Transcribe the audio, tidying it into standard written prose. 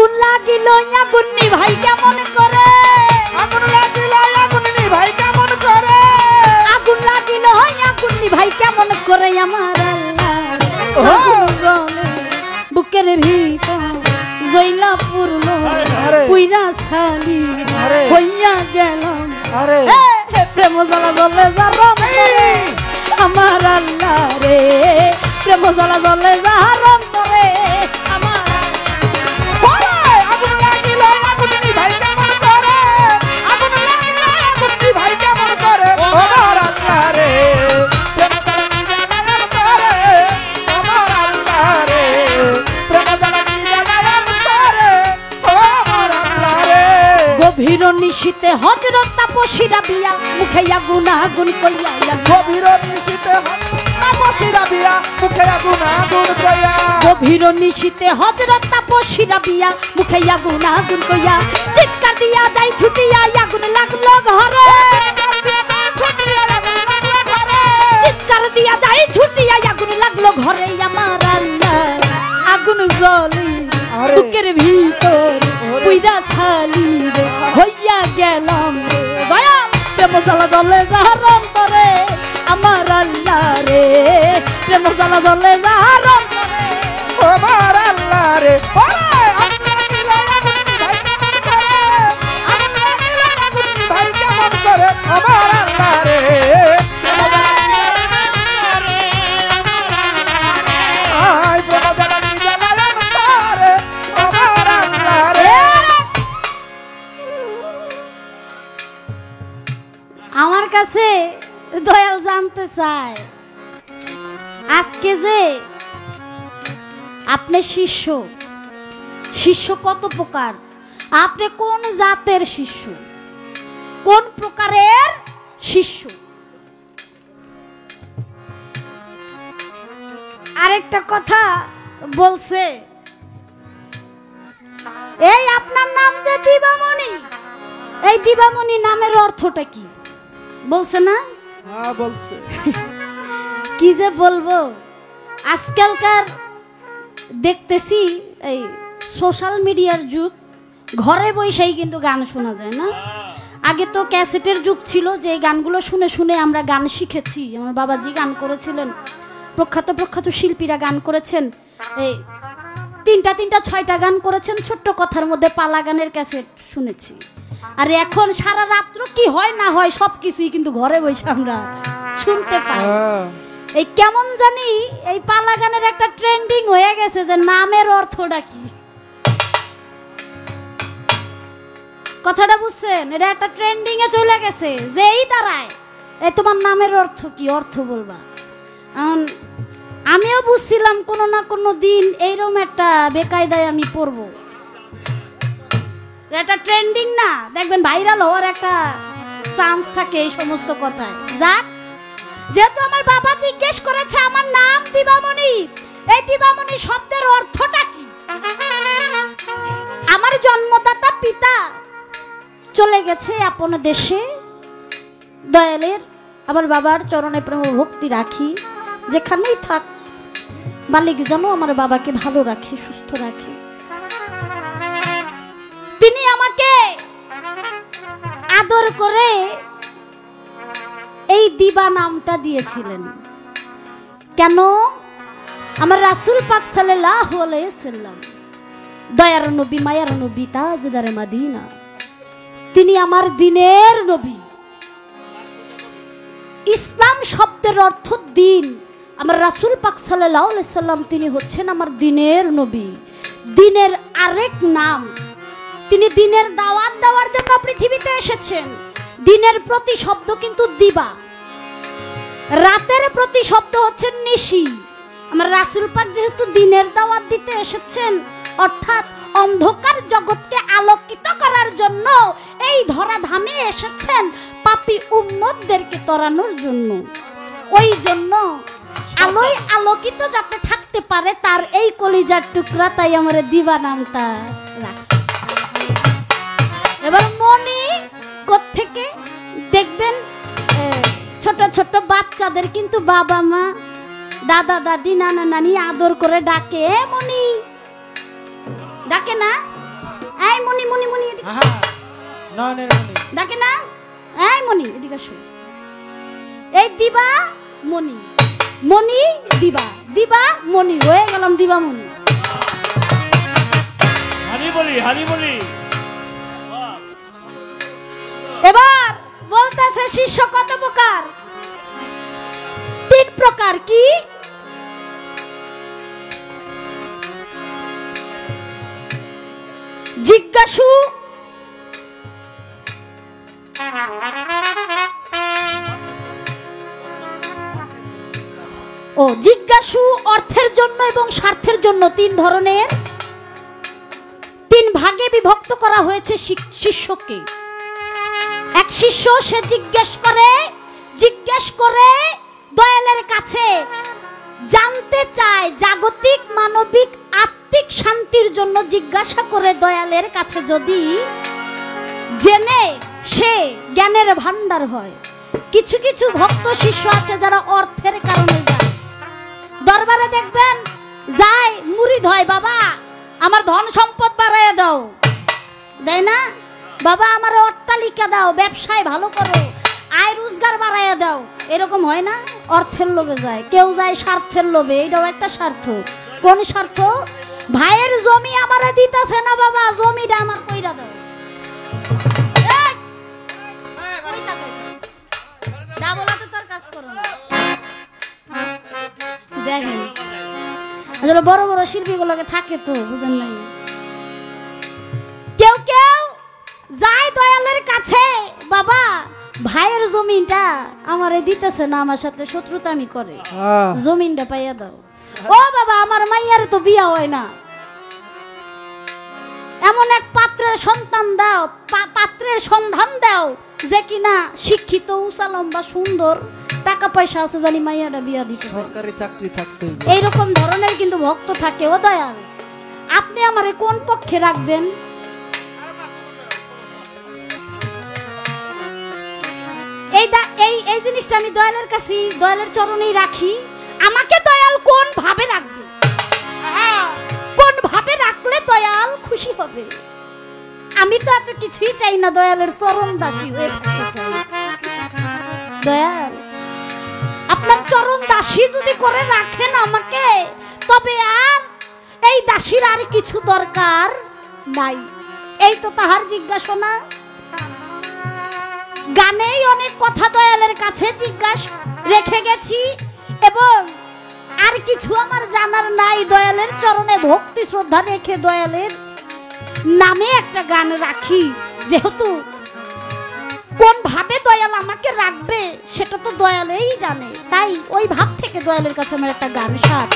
আগুন লাগিল আগুন নিভাই কেমন করে, আগুন লাগিল আগুন নিভাই কেমন করে, আগুন লাগিল আগুন নিভাই কেমন করে আমার আল্লাহ বুকের ভিতর জইলা পূর্ণ পুইরা ছালি হইয়া গেলাম প্রেম জ্বালা জ্বলে যারম করে আমার আল্লাহ রে, প্রেম জ্বালা জ্বলে যারম করে আমার আগুন লাগিল আগুন নিভাই কেমন করে, আগুন লাগিল আগুন নিভাই কেমন করে আমার আল্লাহ রে, প্রেম জ্বালা কি জ্বালায়ান করে আমার আল্লাহ রে, প্রেম জ্বালা কি জ্বালায়ান করে আমার আল্লাহ রে। গভীর নিশীতে হযরত তাপসীরা বিয়া মুখে আগুন আগুন কইয়া, গভীর নিশীতে তাপসীরা বিয়া মুখে আগুন আগুন কইয়া, গভীর নিশীতে হযরত তাপসীরা বিয়া মুখে আগুন আগুন কইয়া চিৎকার দিয়া যাই ছুটিয়া আগুন লাগলো ঘরে, চিৎকার দিয়া যাই ছুটিয়া আগুন লাগলো ঘরে আমার আল্লাহ আগুন জ্বলে বুকের ভিতর পুইরা ছালি হইয়া গেলাম দয়া প্রেম জ্বালা জ্বলে যারম করে আমার আল্লাহ রে, প্রেম জ্বালা জ্বলে যারম করে আমার আল্লাহ রে। ভাই কেমন করে আমার আল্লাহ রে, আমার কাছে দয়াল জানতে চায় আজকে যে আপনি শিষ্য, শিষ্য কত প্রকার, আপনি কোন জাতের শিষ্য, কোন প্রকারের শিষ্য। আরেকটা কথা বলছে, এই আপনার নাম যে দিবামণি, এই দিবামণি নামের অর্থটা কি বলছে না? হ্যাঁ বলছে। কি যে বলবো, আজকালকার দেখতেছি এই সোশ্যাল মিডিয়ার যুগ, ঘরে বসেই কিন্তু গান শোনা যায় না। আগে তো ক্যাসেটের যুগ ছিল, যে গানগুলো শুনে শুনে আমরা গান শিখেছি। আমার বাবাজি গান করেছিলেন, প্রখ্যাত প্রখ্যাত শিল্পীরা গান করেছেন, এই তিনটা 6টা গান করেছেন, ছোট্ট কথার মধ্যে পালা গানের ক্যাসেট শুনেছি। আর এখন সারা রাত্র কি হয় না হয় সবকিছুই কিন্তু ঘরে বসে আমরা শুনতে পাই। এই কেমন জানি এই পালা গানের একটা ট্রেন্ডিং হয়ে গেছে যে নামের অর্থটা কি, কথাটা বুঝছেন? এটা একটা ট্রেন্ডিং এ চলে গেছে, যেই দাঁড়ায় এই তোমার নামের অর্থ কি, অর্থ বলবা। আমিও বুঝছিলাম কোনো না কোনো দিন এইরকম একটা বেকায়দায় আমি পড়বো। এটা ট্রেন্ডিং না, দেখবেন ভাইরাল হওয়ার একটা চান্স থাকে এই সমস্ত কথায়। যাক, যেহেতু আমার বাবা জিজ্ঞেস করেছে আমার নাম দিবামণি, এই দিবামণি শব্দের অর্থটা কি? আমার জন্মদাতা পিতা চলে গেছে আপন দেশে, দয়ালের আমার বাবার চরণে প্রেম ভক্তি রাখি, যেখানেই থাক মালিক যেন আমার বাবাকে ভালো রাখি, সুস্থ রাখি। তিনি আমাকে আদর করে এই দিবা নামটা দিয়েছিলেন। কেন? আমার রাসূল পাক সাল্লাল্লাহু আলাইহি সাল্লাম, দয়ার নবী, মায়ার নবী, তাজদারে মদিনা, তিনি আমার দ্বীনের নবী। ইসলাম শব্দের অর্থ দ্বীন। আমার রাসূল পাক সাল্লাল্লাহু আলাইহি সাল্লাম তিনি হচ্ছেন আমার দ্বীনের নবী, দ্বীনের আরেক নাম। তিনি দ্বীনের দাওয়াত দেওয়ার জন্য পৃথিবীতে এসেছেন। দিনের প্রতি শব্দ কিন্তু দিবা, রাতের প্রতি শব্দ হচ্ছে নিশি। আমার রাসূল পাক যেহেতু দিনের দাওয়াত দিতে এসেছেন, অর্থাৎ অন্ধকার জগৎকে আলোকিত করার জন্য এই ধরাধামে এসেছেন পাপী উম্মতদেরকে তরানোর জন্য। ওই জন্য আলোয় আলোকিত যাতে থাকতে পারে তার এই কলিজার টুকরা, তাই আমার দিবা নামটা রাখছে। এবার মনি কোত্থেকে দেখবেন, ছোট ছোট বাচ্চাদের কিন্তু বাবা মা, দাদা দাদি, নানা নানি আদর করে ডাকে, মনি ডাকে না? এই মনি মনি মনি এদিকে আসো। নয়নের মনি ডাকে না, এই মনি এদিকে আসো। এই দিবা মনি, মনি দিবা, দিবা মনি, হয়ে গেলাম দিবা মনি। হারি বলি হারি বলি। এবার বলতেছে শিষ্য কত প্রকার? 3 প্রকার। কি? জিজ্ঞাসু, জিজ্ঞাসু অর্থের জন্য এবং স্বার্থের জন্য 3 ধরনের, 3 ভাগে বিভক্ত করা হয়েছে শিষ্যকে। এক শিষ্য সে জিজ্ঞেস করে দয়ালের কাছে জানতে চায়, জাগতিক মানবিক আত্মিক শান্তির জন্য জিজ্ঞাসা করে দয়ালের কাছে যদি জেনে সে জ্ঞানের ভান্ডার হয়। কিছু কিছু ভক্ত শিষ্য আছে যারা অর্থের কারণে যায় দরবারে, দেখবেন যায় মুরিদ হয়, বাবা আমার ধন সম্পদ বাড়াইয়া দাও, দেয় না? বাবা আমার অট্টালিকা দাও, ব্যবসায় ভালো করো, আয় রোজগার বাড়াইয়া দাও, এরকম হয় না? অর্থের লোভে যায়। কেউ যায় স্বার্থের লোভে, এটাও একটা স্বার্থ। কোন স্বার্থ? ভাইয়ের জমি আমারে দিতেছে না বাবা, জমিটা আমার কইরা দাও। দেখেন আসলে বড় বড় শিল্পী গুলোকে থাকে তো, বুঝেন নাই? কেউ কেউ যায় দয়ালের কাছে, বাবা ভাইয়ের জমিনটা আমারে দিতেছে না, আমার সাথে শত্রুতামি করে, জমিনটা পাইয়া দাও। ও বাবা আমার মাইয়ার তো বিয়া হয় না, এমন এক পাত্রের সন্তান দাও, পাত্রের সন্ধান দাও যে কিনা শিক্ষিত, উঁচা লম্বা, সুন্দর, টাকা পয়সা আছে, জানি মাইয়াটা বিয়া দিতে, সরকারি চাকরি থাকতে। এইরকম ধরনের কিন্তু ভক্ত থাকে। ও দয়াল আপনি আমারে কোন পক্ষে রাখবেন? এই জিনিসটা আমি দয়ালের কাছে, দয়ালের চরণেই রাখি। আমাকে দয়াল কোন ভাবে রাখবে, কোন ভাবে রাখলে দয়াল খুশি হবে? আমি তো এত কিছুই চাই না, দয়ালের চরণ দাসী হয়ে থাকতে চাই। দয়াল আপনার চরণ দাসী যদি করে রাখেন আমাকে, তবে আর এই দাসীর আর কিছু দরকার নাই। এই তো তাহার জিজ্ঞাসা। গানেই অনেক কথা দয়ালের কাছে জিজ্ঞাসা রেখে গেছি, এবং আর কিছু আমার জানার নাই। দয়ালের চরণে ভক্তি শ্রদ্ধা রেখে দয়ালের নামে একটা গান রাখি, যেহেতু কোন ভাবে দয়াল আমাকে রাখবে সেটা তো দয়ালেই জানে, তাই ওই ভাব থেকে দয়ালের কাছে আমার একটা গান সাথ।